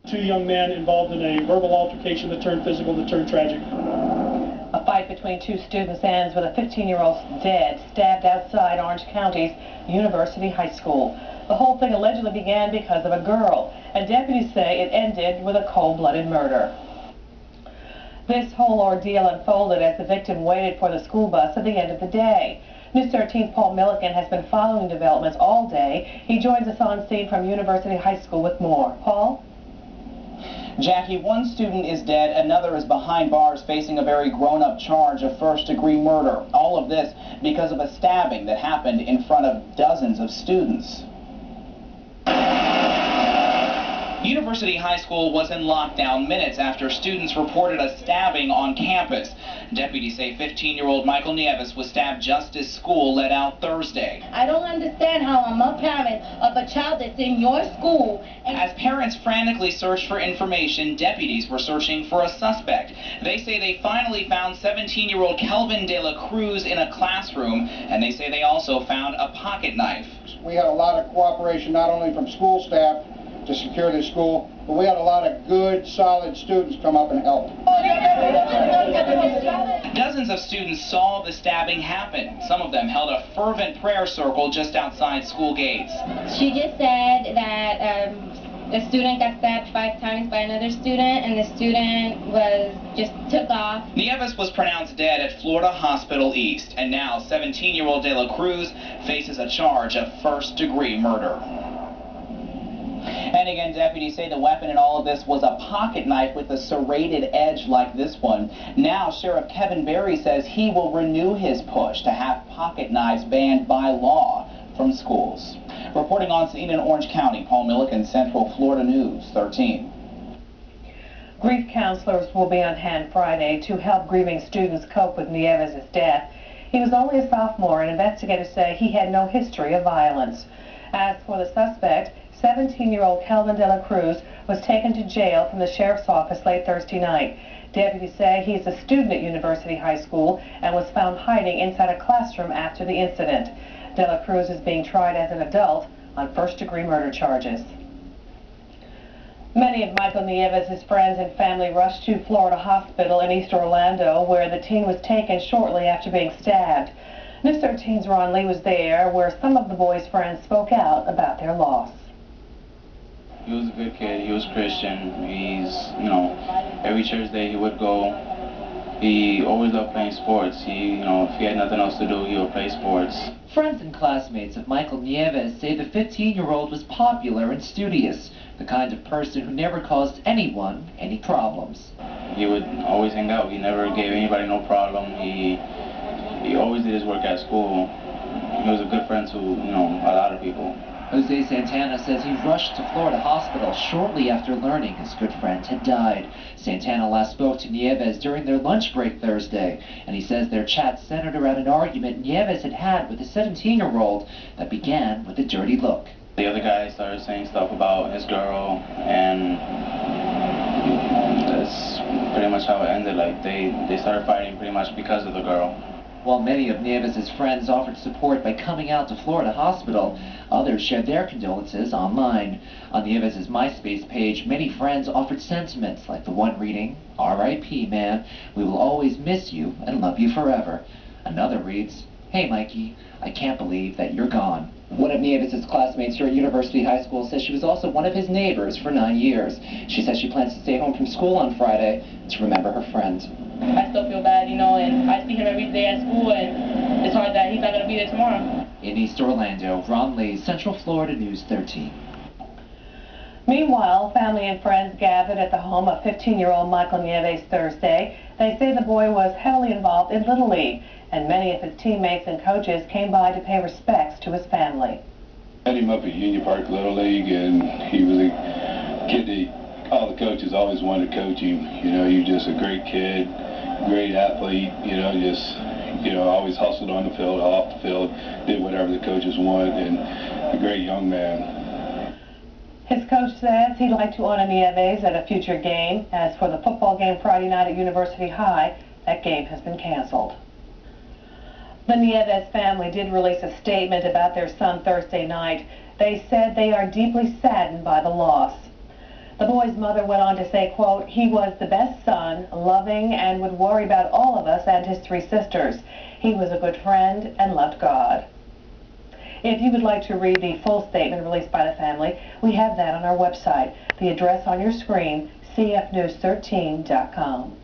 Two young men involved in a verbal altercation that turned physical, that turned tragic. A fight between two students ends with a 15-year-old dead, stabbed outside Orange County's University High School. The whole thing allegedly began because of a girl, and deputies say it ended with a cold-blooded murder. This whole ordeal unfolded as the victim waited for the school bus at the end of the day. News 13's Paul Milliken has been following developments all day. He joins us on scene from University High School with more. Paul? Jackie, one student is dead, another is behind bars facing a very grown-up charge of first-degree murder. All of this because of a stabbing that happened in front of dozens of students. University High School was in lockdown minutes after students reported a stabbing on campus. Deputies say 15-year-old MikE NiEVES was stabbed just as school let out Thursday. I don't understand how I'm a parent of a child that's in your school. As parents frantically searched for information, deputies were searching for a suspect. They say they finally found 17-year-old Kelvin De La Cruz in a classroom, and they say they also found a pocket knife. We had a lot of cooperation not only from school staff to secure the school, but we had a lot of good, solid students come up and help. Dozens of students saw the stabbing happen. Some of them held a fervent prayer circle just outside school gates. She just said that the student got stabbed 5 times by another student, and the student just took off. NiEVES was pronounced dead at Florida Hospital East, and now 17-year-old De La Cruz faces a charge of first-degree murder. And again, deputies say the weapon in all of this was a pocket knife with a serrated edge like this one. Now, Sheriff Kevin Berry says he will renew his push to have pocket knives banned by law from schools. Reporting on scene in Orange County, Paul Milliken, Central Florida News 13. Grief counselors will be on hand Friday to help grieving students cope with NiEVES' death. He was only a sophomore, and investigators say he had no history of violence. As for the suspect, 17-year-old Kelvin De La Cruz was taken to jail from the sheriff's office late Thursday night. Deputies say he is a student at University High School and was found hiding inside a classroom after the incident. De La Cruz is being tried as an adult on first-degree murder charges. Many of MikE NiEVES' friends and family rushed to Florida Hospital in East Orlando, where the teen was taken shortly after being stabbed. News 13's Ron Lee was there, where some of the boys' friends spoke out about their loss. He was a good kid. He was Christian. He's, every church day he would go. He always loved playing sports. If he had nothing else to do, he would play sports. Friends and classmates of MikE NiEVES say the 15-year-old was popular and studious, the kind of person who never caused anyone any problems. He would always hang out. He never gave anybody no problem. He always did his work at school. He was a good friend to, a lot of people. Jose Santana says he rushed to Florida Hospital shortly after learning his good friend had died. Santana last spoke to NiEVES during their lunch break Thursday, and he says their chat centered around an argument NiEVES had with a 17-year-old that began with a dirty look. The other guy started saying stuff about his girl, and that's pretty much how it ended. Like, they started fighting pretty much because of the girl. While many of NiEVES' friends offered support by coming out to Florida Hospital, others shared their condolences online. On NiEVES' MySpace page, many friends offered sentiments like the one reading, "RiP, man, we will always miss you and love you forever." Another reads, "Hey Mikey, I can't believe that you're gone." One of NiEVES' classmates here at University High School says she was also one of his neighbors for 9 years. She says she plans to stay home from school on Friday to remember her friend. I still feel bad, and I see him every day at school, and it's hard that he's not going to be there tomorrow. In East Orlando, Ron Lee, Central Florida News 13. Meanwhile, family and friends gathered at the home of 15-year-old MikE NiEVES Thursday. They say the boy was heavily involved in Little League, and many of his teammates and coaches came by to pay respects to his family. I met him up at Union Park Little League, and he was a kid that all the coaches always wanted to coach him. He was just a great kid, great athlete, always hustled on the field, off the field, did whatever the coaches wanted, and a great young man. His coach says he'd like to honor NiEVES at a future game. As for the football game Friday night at University High, that game has been canceled. The NiEVES family did release a statement about their son Thursday night. They said they are deeply saddened by the loss. The boy boy's mother went on to say, quote, "He was the best son, loving, and would worry about all of us and his 3 sisters. He was a good friend and loved God." If you would like to read the full statement released by the family, we have that on our website. The address on your screen, cfnews13.com.